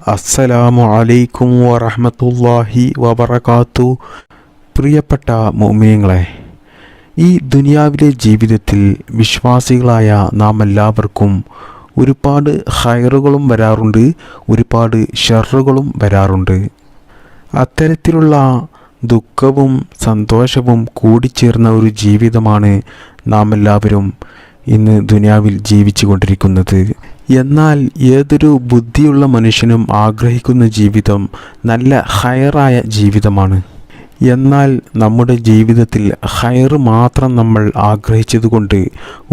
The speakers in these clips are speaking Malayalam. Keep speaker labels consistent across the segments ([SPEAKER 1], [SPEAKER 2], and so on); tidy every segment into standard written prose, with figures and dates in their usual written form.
[SPEAKER 1] അസ്സലാമു അലൈക്കും വറഹ്മത്തുള്ളാഹി വബറകാത്തു. പ്രിയപ്പെട്ട മുഅ്മിനീങ്ങളെ, ഈ ദുനിയാവിലെ ജീവിതത്തിൽ വിശ്വാസികളായ നാം എല്ലാവർക്കും ഒരുപാട് ഖൈറുകളും വരാറുണ്ട്, ഒരുപാട് ഷർറുകളും വരാറുണ്ട്. അത്തരത്തിലുള്ള ദുഃഖവും സന്തോഷവും കൂടിച്ചേർന്ന ഒരു ജീവിതമാണ് നാം എല്ലാവരും ഇന്ന് ദുനിയാവിൽ ജീവിച്ചു കൊണ്ടിരിക്കുന്നത്. എന്നാൽ ഏതൊരു ബുദ്ധിയുള്ള മനുഷ്യനും ആഗ്രഹിക്കുന്ന ജീവിതം നല്ല ഹൈറായ ജീവിതമാണ്. എന്നാൽ നമ്മുടെ ജീവിതത്തിൽ ഹൈർ മാത്രം നമ്മൾ ആഗ്രഹിച്ചതുകൊണ്ട്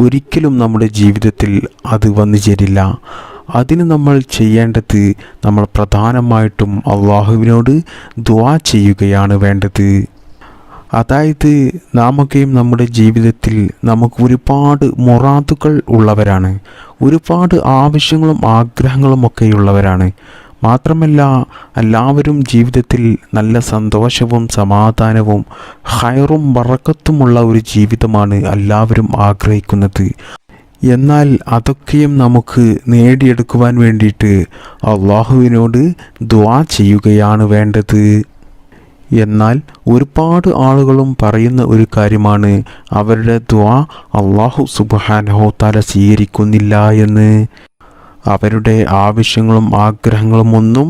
[SPEAKER 1] ഒരിക്കലും നമ്മുടെ ജീവിതത്തിൽ അത് വന്നു ചേരില്ല. അതിന് നമ്മൾ ചെയ്യേണ്ടത്, നമ്മൾ പ്രധാനമായിട്ടും അള്ളാഹുവിനോട് ദുആ ചെയ്യുകയാണ് വേണ്ടത്. അതായത് നാമൊക്കെയും നമ്മുടെ ജീവിതത്തിൽ നമുക്ക് ഒരുപാട് മുറാദുകൾ ഉള്ളവരാണ്, ഒരുപാട് ആവശ്യങ്ങളും ആഗ്രഹങ്ങളും ഒക്കെയുള്ളവരാണ്. മാത്രമല്ല എല്ലാവരും ജീവിതത്തിൽ നല്ല സന്തോഷവും സമാധാനവും ഹൈറും ബറക്കത്തുമുള്ള ഒരു ജീവിതമാണ് എല്ലാവരും ആഗ്രഹിക്കുന്നത്. എന്നാൽ അതൊക്കെയും നമുക്ക് നേടിയെടുക്കുവാൻ വേണ്ടിയിട്ട് അള്ളാഹുവിനോട് ദുആ ചെയ്യുകയാണ് വേണ്ടത്. എന്നാൽ ഒരുപാട് ആളുകളും പറയുന്ന ഒരു കാര്യമാണ് അവരുടെ ദുആ അല്ലാഹു സുബ്ഹാനഹു തആല സ്വീകരിക്കുന്നില്ല എന്ന്. അവരുടെ ആവശ്യങ്ങളും ആഗ്രഹങ്ങളും ഒന്നും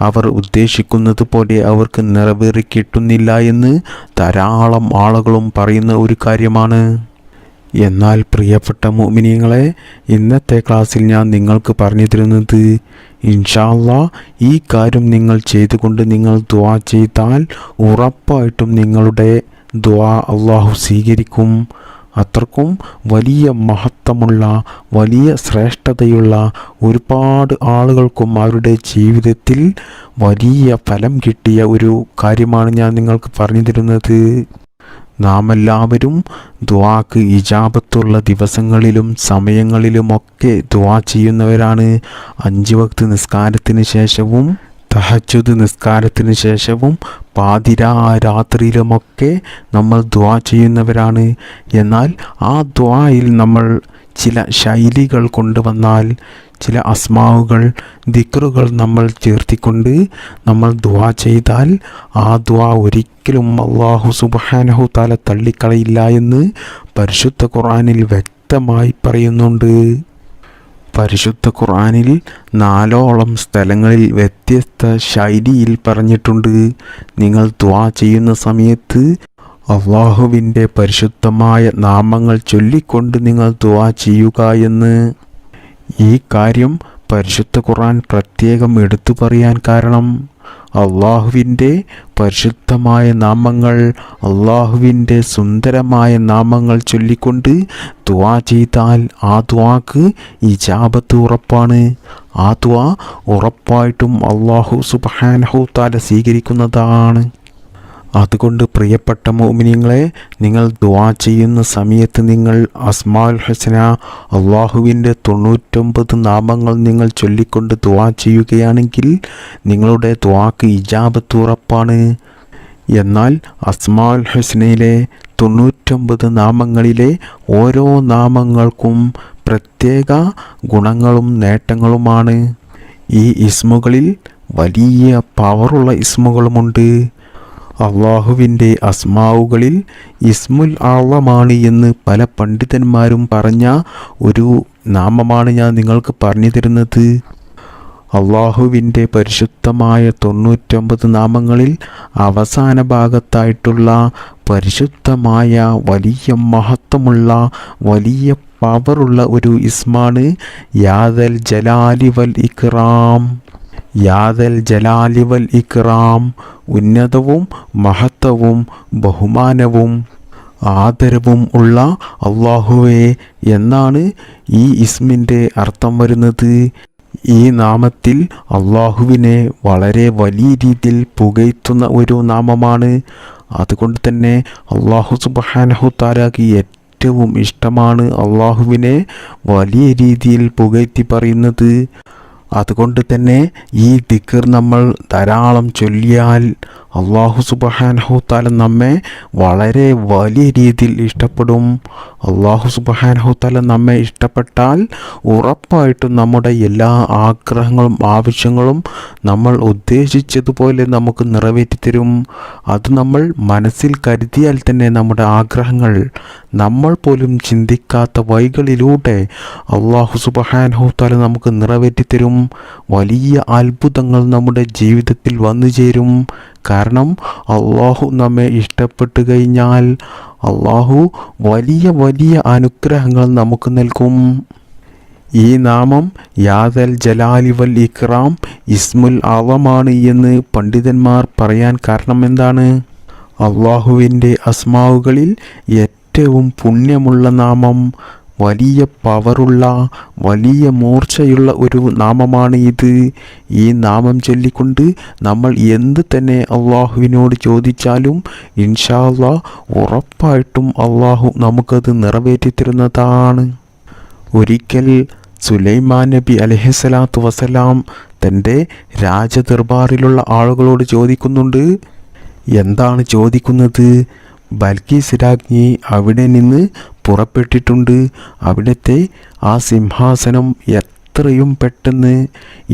[SPEAKER 1] അവർ ഉദ്ദേശിക്കുന്നത് പോലെ അവർക്ക് നിറവേറി കിട്ടുന്നില്ല എന്ന് ധാരാളം ആളുകളും പറയുന്ന ഒരു കാര്യമാണ്. എന്നാൽ പ്രിയപ്പെട്ട മുഅ്മിനീങ്ങളെ, ഇന്നത്തെ ക്ലാസ്സിൽ ഞാൻ നിങ്ങൾക്ക് പറഞ്ഞു തരുന്നത്, ഇൻഷാ അല്ലാഹ് ഈ കാര്യം നിങ്ങൾ ചെയ്തുകൊണ്ട് നിങ്ങൾ ദുആ ചെയ്താൽ ഉറപ്പായിട്ടും നിങ്ങളുടെ ദുആ അല്ലാഹു സ്വീകരിക്കും. അത്രക്കും വലിയ മഹത്വമുള്ള, വലിയ ശ്രേഷ്ഠതയുള്ള ഒരുപാട് ആളുകൾക്കും അവരുടെ ജീവിതത്തിൽ വലിയ ഫലം കിട്ടിയ ഒരു കാര്യമാണ് ഞാൻ നിങ്ങൾക്ക് പറഞ്ഞു തരുന്നത്. നാം എല്ലാവരും ദുആക്ക് ഇജാബത്തുള്ള ദിവസങ്ങളിലും സമയങ്ങളിലുമൊക്കെ ദുആ ചെയ്യുന്നവരാണ്. 5 വക്ത് നിസ്കാരത്തിന് ശേഷവും തഹജ്ജുദ് നിസ്കാരത്തിന് ശേഷവും പാതിരാ രാത്രിയിലുമൊക്കെ നമ്മൾ ദുആ ചെയ്യുന്നവരാണ്. എന്നാൽ ആ ദുആയിൽ നമ്മൾ ചില ശൈലികൾ കൊണ്ടുവന്നാൽ, ചില അസ്മാവുകൾ, ദിക്റുകൾ നമ്മൾ ചേർത്തിക്കൊണ്ട് നമ്മൾ ദുആ ചെയ്താൽ ആ ദുആ ഒരിക്കലും അല്ലാഹു സുബ്ഹാനഹു തആല തള്ളിക്കളയില്ല എന്ന് പരിശുദ്ധ ഖുർആനിൽ വ്യക്തമായി പറയുന്നുണ്ട്. പരിശുദ്ധ ഖുർആനിൽ 4ഓളം സ്ഥലങ്ങളിൽ വ്യത്യസ്ത ശൈലിയിൽ പറഞ്ഞിട്ടുണ്ട്. നിങ്ങൾ ദുആ ചെയ്യുന്ന സമയത്ത് അല്ലാഹുവിൻ്റെ പരിശുദ്ധമായ നാമങ്ങൾ ചൊല്ലിക്കൊണ്ട് നിങ്ങൾ ദുആ ചെയ്യുക എന്ന്. ഈ കാര്യം പരിശുദ്ധ ഖുർആൻ പ്രത്യേകം എടുത്തു പറയാൻ കാരണം, അള്ളാഹുവിൻ്റെ പരിശുദ്ധമായ നാമങ്ങൾ, അള്ളാഹുവിൻ്റെ സുന്ദരമായ നാമങ്ങൾ ചൊല്ലിക്കൊണ്ട് ദുആ ചെയ്താൽ ആ ദുആക്ക് ഇജാബത്ത് ഉറപ്പാണ്. ആ ദുആ ഉറപ്പായിട്ടും അല്ലാഹു സുബ്ഹാനഹു തആല സ്വീകരിക്കുന്നതാണ്. അതുകൊണ്ട് പ്രിയപ്പെട്ട മുഅ്മിനീങ്ങളെ, നിങ്ങൾ ദുആ ചെയ്യുന്ന സമയത്ത് നിങ്ങൾ അസ്മാഉൽ ഹുസ്ന, അള്ളാഹുവിൻ്റെ 99 നാമങ്ങൾ നിങ്ങൾ ചൊല്ലിക്കൊണ്ട് ദുആ ചെയ്യുകയാണെങ്കിൽ നിങ്ങളുടെ ദുആക്ക് ഇജാബത്ത് ഉറപ്പാണ്. എന്നാൽ അസ്മാഉൽ ഹുസ്നയിലെ 99 നാമങ്ങളിലെ ഓരോ നാമങ്ങൾക്കും പ്രത്യേക ഗുണങ്ങളും നേട്ടങ്ങളുമാണ്. ഈ ഇസ്മുകളിൽ വലിയ പവറുള്ള ഇസ്മുകളുമുണ്ട്. അള്ളാഹുവിൻ്റെ അസ്മാവുകളിൽ ഇസ്മുൽ ആളമാണ് എന്ന് പല പണ്ഡിതന്മാരും പറഞ്ഞ ഒരു നാമമാണ് ഞാൻ നിങ്ങൾക്ക് പറഞ്ഞു തരുന്നത്. അള്ളാഹുവിൻ്റെ പരിശുദ്ധമായ 99 നാമങ്ങളിൽ അവസാന ഭാഗത്തായിട്ടുള്ള പരിശുദ്ധമായ വലിയ മഹത്വമുള്ള വലിയ പവറുള്ള ഒരു ഇസ്മാണ് യാദൽ ജലാലി വൽ ഇക്റാം. യാദൽ ജലാലി വൽ ഇക്റാം, ഉന്നതവും മഹത്വവും ബഹുമാനവും ആദരവും ഉള്ള അള്ളാഹുവേ എന്നാണ് ഈ ഇസ്മിൻ്റെ അർത്ഥം വരുന്നത്. ഈ നാമത്തിൽ അള്ളാഹുവിനെ വളരെ വലിയ രീതിയിൽ പുകഴ്ത്തുന്ന ഒരു നാമമാണ്. അതുകൊണ്ട് തന്നെ അല്ലാഹു സുബ്ഹാനഹു തആലക്ക് ഏറ്റവും ഇഷ്ടമാണ് അള്ളാഹുവിനെ വലിയ രീതിയിൽ പുകഴ്ത്തി പറയുന്നത്. അതുകൊണ്ട് തന്നെ ഈ ദിക്ർ നമ്മൾ ധാരാളം ചൊല്ലിയാൽ അള്ളാഹു സുബ്ഹാനഹു തആല നമ്മെ വളരെ വലിയ രീതിയിൽ ഇഷ്ടപ്പെടും. അള്ളാഹു സുബ്ഹാനഹു തആല നമ്മെ ഇഷ്ടപ്പെട്ടാൽ ഉറപ്പായിട്ടും നമ്മുടെ എല്ലാ ആഗ്രഹങ്ങളും ആവശ്യങ്ങളും നമ്മൾ ഉദ്ദേശിച്ചതുപോലെ നമുക്ക് നിറവേറ്റിത്തരും. അത് നമ്മൾ മനസ്സിൽ കരുതിയാൽ തന്നെ നമ്മുടെ ആഗ്രഹങ്ങൾ നമ്മൾ പോലും ചിന്തിക്കാത്ത വഴികളിലൂടെ അള്ളാഹു സുബ്ഹാനഹു തആല നമുക്ക് നിറവേറ്റിത്തരും. വലിയ അത്ഭുതങ്ങൾ നമ്മുടെ ജീവിതത്തിൽ വന്നു ചേരും. കാരണം അള്ളാഹു നമ്മെ ഇഷ്ടപ്പെട്ടു കഴിഞ്ഞാൽ അള്ളാഹു വലിയ വലിയ അനുഗ്രഹങ്ങൾ നമുക്ക് നൽകും. ഈ നാമം യാദൽ ജലാലി വൽ ഇക്റാം ഇസ്മുൽ അളമാണ് എന്ന് പണ്ഡിതന്മാർ പറയാൻ കാരണം എന്താണ്? അള്ളാഹുവിൻ്റെ അസ്മാവുകളിൽ ഏറ്റവും പുണ്യമുള്ള നാമം, വലിയ പവറുള്ള വലിയ മൂർച്ചയുള്ള ഒരു നാമമാണ് ഇത്. ഈ നാമം ചൊല്ലിക്കൊണ്ട് നമ്മൾ എന്ത് തന്നെ അള്ളാഹുവിനോട് ചോദിച്ചാലും ഇൻഷാ അല്ലാഹ് ഉറപ്പായിട്ടും അള്ളാഹു നമുക്കത് നിറവേറ്റിത്തരുന്നതാണ്. ഒരിക്കൽ സുലൈമാൻ നബി അലൈഹിസ്സലാത്തു വസ്സലാം തൻ്റെ രാജദർബാറിലുള്ള ആളുകളോട് ചോദിക്കുന്നുണ്ട്. എന്താണ് ചോദിക്കുന്നത്? ബൽക്കീസ് രാജ്ഞി അവിടെ നിന്ന് പുറപ്പെട്ടിട്ടുണ്ട്. അവിടുത്തെ ആ സിംഹാസനം എത്രയും പെട്ടെന്ന്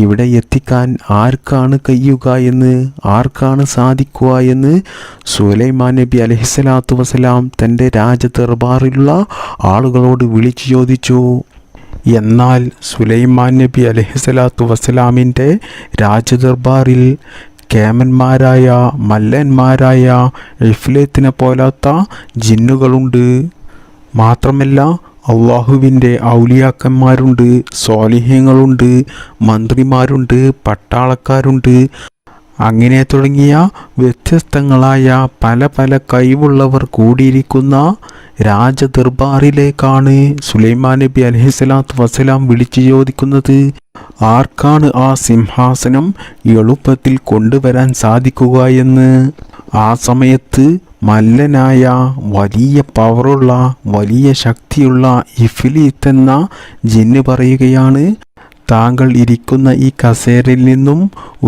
[SPEAKER 1] ഇവിടെ എത്തിക്കാൻ ആർക്കാണ് കഴിയുക എന്ന്, ആർക്കാണ് സാധിക്കുക എന്ന് സുലൈമാൻ നബി അലൈഹിസ്സലാത്തു വസ്സലാം തൻ്റെ രാജദർബാറിലുള്ള ആളുകളോട് വിളിച്ചു ചോദിച്ചു. എന്നാൽ സുലൈമാൻ നബി അലൈഹിസ്സലാത്തു വസ്സലാമിൻ്റെ രാജദർബാറിൽ കേമന്മാരായ മല്ലന്മാരായ ഇഫ്ലേത്തിനെ പോലാത്ത ജിന്നുകളുണ്ട്. മാത്രമല്ല അള്ളാഹുവിൻ്റെ ഔലിയാക്കന്മാരുണ്ട്, സ്വാലിഹ്യങ്ങളുണ്ട്, മന്ത്രിമാരുണ്ട്, പട്ടാളക്കാരുണ്ട്. അങ്ങനെ തുടങ്ങിയ വ്യത്യസ്തങ്ങളായ പല പല കഴിവുള്ളവർ കൂടിയിരിക്കുന്ന രാജദർബാറിലേക്കാണ് സുലൈമാൻ നബി അലൈഹിസ്സലാത്തു വസ്സലാം വിളിച്ചു ചോദിക്കുന്നത്. ആർക്കാണ് ആ സിംഹാസനം എളുപ്പത്തിൽ കൊണ്ടുവരാൻ സാധിക്കുക എന്ന്. ആ സമയത്ത് മല്ലനായ വലിയ പവറുള്ള വലിയ ശക്തിയുള്ള ഇഫ്ലീത്ത് എന്ന ജിന്ന് പറയുകയാണ്, താങ്കൾ ഇരിക്കുന്ന ഈ കസേരയിൽ നിന്നും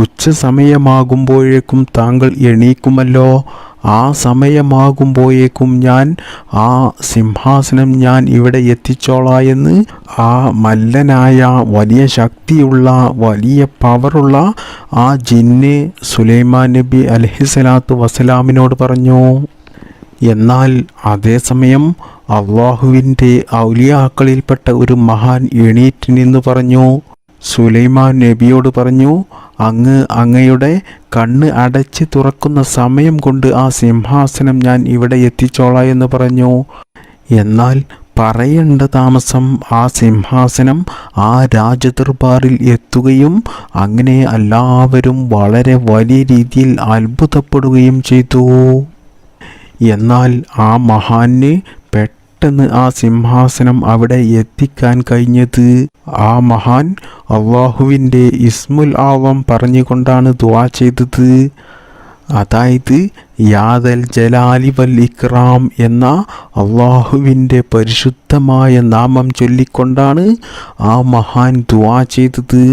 [SPEAKER 1] ഉച്ച സമയമാകുമ്പോഴേക്കും താങ്കൾ എണീക്കുമല്ലോ. ആ സമയമാകുമ്പോഴേക്കും ഞാൻ ആ സിംഹാസനം ഞാൻ ഇവിടെ എത്തിച്ചോളാം എന്ന് ആ മല്ലനായ വലിയ ശക്തിയുള്ള വലിയ പവറുള്ള ആ ജിന്ന് സുലൈമാൻ നബി അലൈഹിസ്സലാത്തു വസ്സലാമിനോട് പറഞ്ഞു. എന്നാൽ അതേസമയം അള്ളാഹുവിൻ്റെ ഔലിയാക്കളിൽപ്പെട്ട ഒരു മഹാൻ എണീറ്റ് നിന്ന് പറഞ്ഞു. സുലൈമാൻ നബിയോട് പറഞ്ഞു, അങ്ങയുടെ കണ്ണ് അടച്ച് തുറക്കുന്ന സമയം കൊണ്ട് ആ സിംഹാസനം ഞാൻ ഇവിടെ എത്തിച്ചോളാം എന്ന് പറഞ്ഞു. എന്നാൽ പറയേണ്ട താമസം ആ സിംഹാസനം ആ രാജദർബാറിൽ എത്തുകയും അങ്ങനെ എല്ലാവരും വളരെ വലിയ രീതിയിൽ അത്ഭുതപ്പെടുകയും ചെയ്തു. എന്നാൽ ആ മഹാന് പെട്ടെന്ന് ആ സിംഹാസനം അവിടെ എത്തിക്കാൻ കഴിഞ്ഞത് ആ മഹാൻ അള്ളാഹുവിൻ്റെ ഇസ്മുൽ ആളം പറഞ്ഞുകൊണ്ടാണ് ദുആ ചെയ്തത്. അതായത് യാദൽ ജലാലി വൽ ഇക്റാം എന്ന അള്ളാഹുവിൻ്റെ പരിശുദ്ധമായ നാമം ചൊല്ലിക്കൊണ്ടാണ് ആ മഹാൻ ദുആ ചെയ്തത്.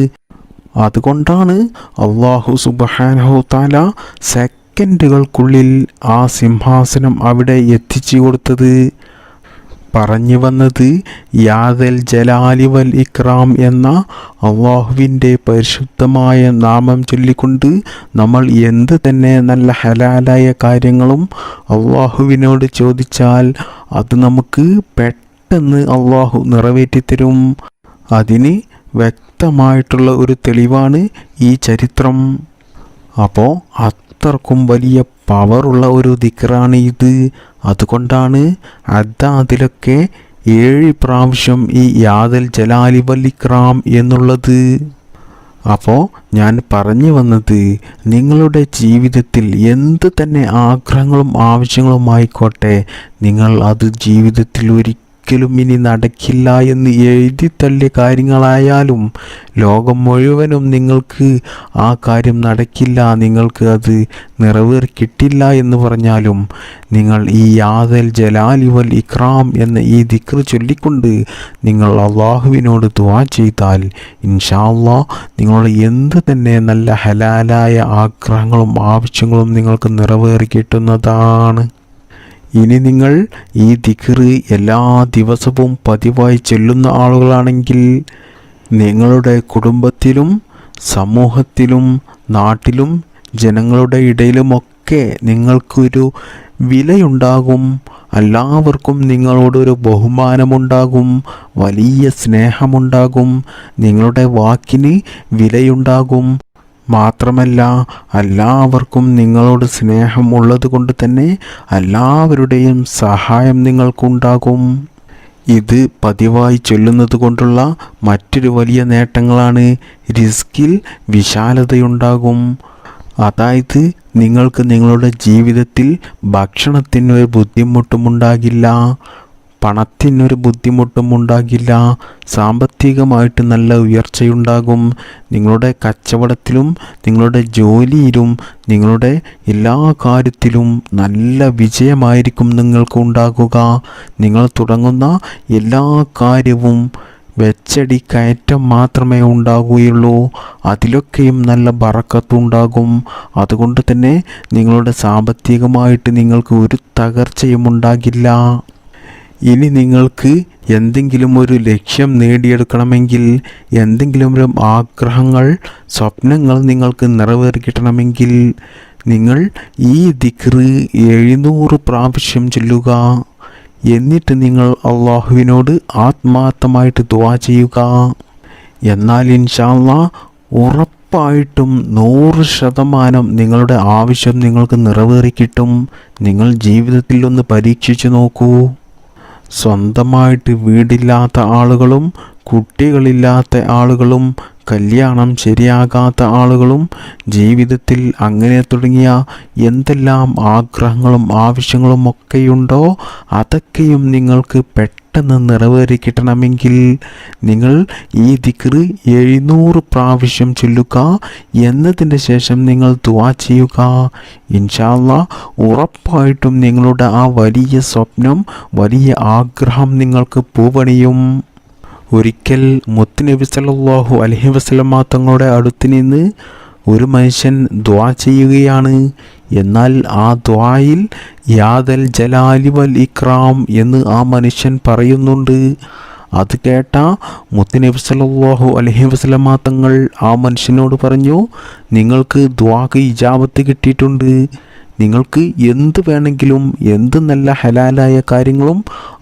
[SPEAKER 1] അതുകൊണ്ടാണ് അള്ളാഹു സുബ്ഹാനഹു തആല സെക്കൻഡുകൾക്കുള്ളിൽ ആ സിംഹാസനം അവിടെ എത്തിച്ചു കൊടുത്തത്. പറഞ്ഞു വന്നത് യാദൽ ജലാലി വൽ ഇക്റാം എന്ന അള്ളാഹുവിൻ്റെ പരിശുദ്ധമായ നാമം ചൊല്ലിക്കൊണ്ട് നമ്മൾ എന്ത് തന്നെ നല്ല ഹലാലായ കാര്യങ്ങളും അള്ളാഹുവിനോട് ചോദിച്ചാൽ അത് നമുക്ക് പെട്ടെന്ന് അള്ളാഹു നിറവേറ്റിത്തരും. അതിന് വ്യക്തമായിട്ടുള്ള ഒരു തെളിവാണ് ഈ ചരിത്രം. അപ്പോൾ അത്രക്കും വലിയ പവറുള്ള ഒരു ദിക്റാണ് ഇത്. അതുകൊണ്ടാണ് അതിലൊക്കെ 7 പ്രാവശ്യം ഈ യാദൽ ജലാലി വൽ ഇക്റാം എന്നുള്ളത്. അപ്പോൾ ഞാൻ പറഞ്ഞു വന്നത്, നിങ്ങളുടെ ജീവിതത്തിൽ എന്ത് തന്നെ ആഗ്രഹങ്ങളും ആവശ്യങ്ങളും ആയിക്കോട്ടെ, നിങ്ങൾ അത് ജീവിതത്തിൽ ഒരിക്കലും ഇനി നടക്കില്ല എന്ന് എഴുതി തള്ളിയ കാര്യങ്ങളായാലും ലോകം മുഴുവനും നിങ്ങൾക്ക് ആ കാര്യം നടക്കില്ല, നിങ്ങൾക്ക് അത് നിറവേറിക്കിട്ടില്ല എന്ന് പറഞ്ഞാലും നിങ്ങൾ ഈ യാദൽ ജലാലി വൽ ഇക്രാം എന്ന ഈ ദിക്ർ ചൊല്ലിക്കൊണ്ട് നിങ്ങൾ അള്ളാഹുവിനോട് ദുആ ചെയ്താൽ ഇൻഷാ അല്ലാഹ് നിങ്ങളുടെ എന്ത് തന്നെ നല്ല ഹലാലായ ആഗ്രഹങ്ങളും ആവശ്യങ്ങളും നിങ്ങൾക്ക് നിറവേറി കിട്ടുന്നതാണ്. ഇനി നിങ്ങൾ ഈ ദിക്ർ എല്ലാ ദിവസവും പതിവായി ചൊല്ലുന്ന ആളുകളാണെങ്കിൽ നിങ്ങളുടെ കുടുംബത്തിലും സമൂഹത്തിലും നാട്ടിലും ജനങ്ങളുടെ ഇടയിലുമൊക്കെ നിങ്ങൾക്കൊരു വിലയുണ്ടാകും. എല്ലാവർക്കും നിങ്ങളോടൊരു ബഹുമാനമുണ്ടാകും, വലിയ സ്നേഹമുണ്ടാകും, നിങ്ങളുടെ വാക്കിന് വിലയുണ്ടാകും. മാത്രമല്ല എല്ലാവർക്കും നിങ്ങളോട് സ്നേഹം ഉള്ളത് കൊണ്ട് തന്നെ എല്ലാവരുടെയും സഹായം നിങ്ങൾക്കുണ്ടാകും. ഇത് പതിവായി ചൊല്ലുന്നത് കൊണ്ടുള്ള മറ്റൊരു വലിയ നേട്ടങ്ങളാണ് റിസ്കിൽ വിശാലതയുണ്ടാകും. അതായത് നിങ്ങൾക്ക് നിങ്ങളുടെ ജീവിതത്തിൽ ഭക്ഷണത്തിനൊരു ബുദ്ധിമുട്ടുമുണ്ടാകില്ല, പണത്തിനൊരു ബുദ്ധിമുട്ടും ഉണ്ടാകില്ല, സാമ്പത്തികമായിട്ട് നല്ല ഉയർച്ചയുണ്ടാകും. നിങ്ങളുടെ കച്ചവടത്തിലും നിങ്ങളുടെ ജോലിയിലും നിങ്ങളുടെ എല്ലാ കാര്യത്തിലും നല്ല വിജയമായിരിക്കും നിങ്ങൾക്ക് ഉണ്ടാകുക. നിങ്ങൾ തുടങ്ങുന്ന എല്ലാ കാര്യവും വെച്ചടി കയറ്റം മാത്രമേ ഉണ്ടാകുകയുള്ളൂ, അതിലൊക്കെയും നല്ല ബറക്കത്തുണ്ടാകും. അതുകൊണ്ട് തന്നെ നിങ്ങളുടെ സാമ്പത്തികമായിട്ട് നിങ്ങൾക്ക് ഒരു തകർച്ചയും ഉണ്ടാകില്ല. ഇനി നിങ്ങൾക്ക് എന്തെങ്കിലും ഒരു ലക്ഷ്യം നേടിയെടുക്കണമെങ്കിൽ, എന്തെങ്കിലും ഒരു ആഗ്രഹങ്ങൾ സ്വപ്നങ്ങൾ നിങ്ങൾക്ക് നിറവേറി കിട്ടണമെങ്കിൽ നിങ്ങൾ ഈ ദിക്ർ 700 പ്രാവശ്യം ചൊല്ലുക. എന്നിട്ട് നിങ്ങൾ അള്ളാഹുവിനോട് ആത്മാർത്ഥമായിട്ട് ദുആ ചെയ്യുക. എന്നാൽ ഇൻഷാ അല്ലാഹ് ഉറപ്പായിട്ടും 100% നിങ്ങളുടെ ആവശ്യം നിങ്ങൾക്ക് നിറവേറി കിട്ടും. നിങ്ങൾ ജീവിതത്തിൽ ഒന്ന് പരീക്ഷിച്ചു നോക്കൂ. സ്വന്തമായിട്ട് വീടില്ലാത്ത ആളുകളും കുട്ടികളില്ലാത്ത ആളുകളും കല്യാണം ശരിയാകാത്ത ആളുകളും ജീവിതത്തിൽ അങ്ങനെ തുടങ്ങിയ എന്തെല്ലാം ആഗ്രഹങ്ങളും ആവശ്യങ്ങളും ഒക്കെയുണ്ടോ അതൊക്കെയും നിങ്ങൾക്ക് പെട്ടെന്ന് നിറവേറി കിട്ടണമെങ്കിൽ നിങ്ങൾ ഈ ദിക്ർ 700 പ്രാവശ്യം ചൊല്ലുക. എന്നതിൻ്റെ ശേഷം നിങ്ങൾ ദുആ ചെയ്യുക. ഇൻഷാ അല്ലാഹ് ഉറപ്പായിട്ടും നിങ്ങളുടെ ആ വലിയ സ്വപ്നം, വലിയ ആഗ്രഹം നിങ്ങൾക്ക് പൂവണിയും. ഒരിക്കൽ മുത്തുനബി സല്ലല്ലാഹു അലൈഹി വസല്ലമ തങ്ങളുടെ അടുത്ത് നിന്ന് ഒരു മനുഷ്യൻ ദുആ ചെയ്യുകയാണ്. എന്നാൽ ആ ദുആയിൽ യാദൽ ജലാലി വൽ ഇക്രാം എന്ന് ആ മനുഷ്യൻ പറയുന്നുണ്ട്. അത് കേട്ട മുത്തുനബി സല്ലല്ലാഹു അലൈഹി വസല്ലമ തങ്ങൾ ആ മനുഷ്യനോട് പറഞ്ഞു, നിങ്ങൾക്ക് ദുആക്ക് ഇജാബത്ത് കിട്ടിയിട്ടുണ്ട്. നിങ്ങൾക്ക് എന്ത് വേണമെങ്കിലും, എന്ത് നല്ല ഹലാലായ കാര്യങ്ങളും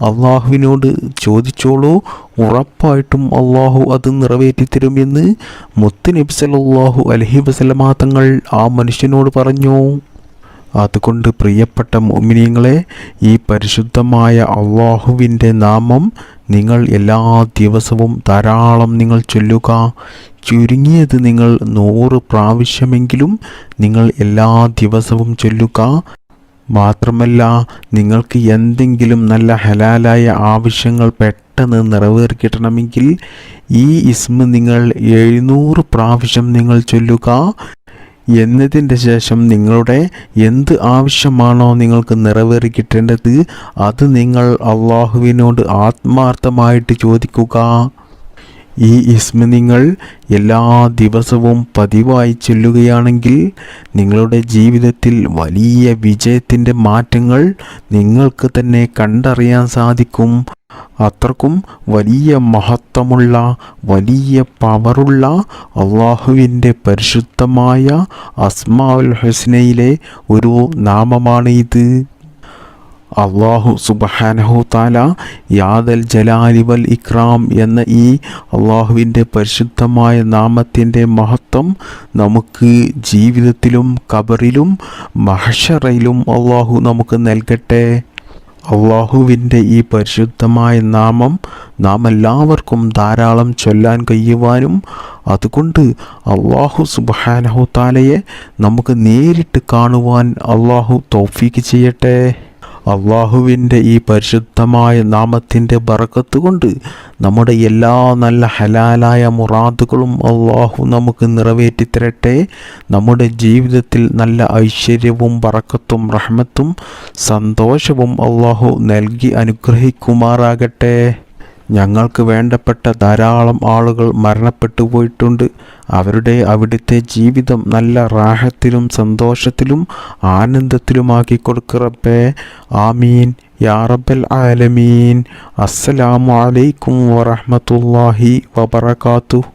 [SPEAKER 1] അള്ളാഹുവിനോട് ചോദിച്ചോളൂ, ഉറപ്പായിട്ടും അള്ളാഹു അത് നിറവേറ്റിത്തരുമെന്ന് മുത്തുനബി സല്ലല്ലാഹു അലൈഹി വസല്ലമ തങ്ങൾ ആ മനുഷ്യനോട് പറഞ്ഞു. അതുകൊണ്ട് പ്രിയപ്പെട്ട മുഅ്മിനീങ്ങളെ, ഈ പരിശുദ്ധമായ അള്ളാഹുവിൻ്റെ നാമം നിങ്ങൾ എല്ലാ ദിവസവും ധാരാളം നിങ്ങൾ ചൊല്ലുക. ചുരുങ്ങിയത് നിങ്ങൾ 100 പ്രാവശ്യമെങ്കിലും നിങ്ങൾ എല്ലാ ദിവസവും ചൊല്ലുക. മാത്രമല്ല നിങ്ങൾക്ക് എന്തെങ്കിലും നല്ല ഹലാലായ ആവശ്യങ്ങൾ പെട്ടെന്ന് നിറവേറി കിട്ടണമെങ്കിൽ ഈ ഇസ്മ നിങ്ങൾ 700 പ്രാവശ്യം നിങ്ങൾ ചൊല്ലുക. എന്നതിൻ്റെ ശേഷം നിങ്ങളുടെ എന്ത് ആവശ്യമാണോ നിങ്ങൾക്ക് നിറവേറി കിട്ടേണ്ടത് അത് നിങ്ങൾ അള്ളാഹുവിനോട് ആത്മാർത്ഥമായിട്ട് ചോദിക്കുക. ഈ ഇസ്മ നിങ്ങൾ എല്ലാ ദിവസവും പതിവായി ചൊല്ലുകയാണെങ്കിൽ നിങ്ങളുടെ ജീവിതത്തിൽ വലിയ വിജയത്തിൻ്റെ മാറ്റങ്ങൾ നിങ്ങൾക്ക് തന്നെ കണ്ടറിയാൻ സാധിക്കും. അത്രക്കും വലിയ മഹത്വമുള്ള, വലിയ പവറുള്ള അള്ളാഹുവിൻ്റെ പരിശുദ്ധമായ അസ്മാഉൽ ഹുസ്നയിലെ ഒരു നാമമാണ് ഇത്. അള്ളാഹു സുബ്ഹാനഹു തആല യാദൽ ജലാലി വൽ ഇക്രാം എന്ന ഈ അള്ളാഹുവിൻ്റെ പരിശുദ്ധമായ നാമത്തിൻ്റെ മഹത്വം നമുക്ക് ജീവിതത്തിലും ഖബറിലും മഹ്ശറയിലും അള്ളാഹു നമുക്ക് നൽകട്ടെ. അള്ളാഹുവിൻ്റെ ഈ പരിശുദ്ധമായ നാമം നാം എല്ലാവർക്കും ധാരാളം ചൊല്ലാൻ കഴിയുവാനും അതുകൊണ്ട് അള്ളാഹു സുബ്ഹാനഹു തആലയെ നമുക്ക് നേരിട്ട് കാണുവാൻ അള്ളാഹു തൗഫീക്ക് ചെയ്യട്ടെ. അള്ളാഹുവിൻ്റെ ഈ പരിശുദ്ധമായ നാമത്തിൻ്റെ ബറക്കത്ത് കൊണ്ട് നമ്മുടെ എല്ലാ നല്ല ഹലാലായ മുറാദുകളും അള്ളാഹു നമുക്ക് നിറവേറ്റി തരട്ടെ. നമ്മുടെ ജീവിതത്തിൽ നല്ല ഐശ്വര്യവും ബറക്കത്തും റഹ്മത്തും സന്തോഷവും അള്ളാഹു നൽകി അനുഗ്രഹിക്കുമാറാകട്ടെ. ഞങ്ങൾക്ക് വേണ്ടപ്പെട്ട ധാരാളം ആളുകൾ മരണപ്പെട്ടു പോയിട്ടുണ്ട്. അവിടുത്തെ ജീവിതം നല്ല റാഹത്തിലും സന്തോഷത്തിലും ആനന്ദത്തിലുമാക്കി കൊടുക്കറബ്ബേ. ആമീൻ യാ റബ്ബൽ ആലമീൻ. അസ്സലാമു അലൈക്കും വറഹ്മത്തുള്ളാഹി വബറകാതുഹു.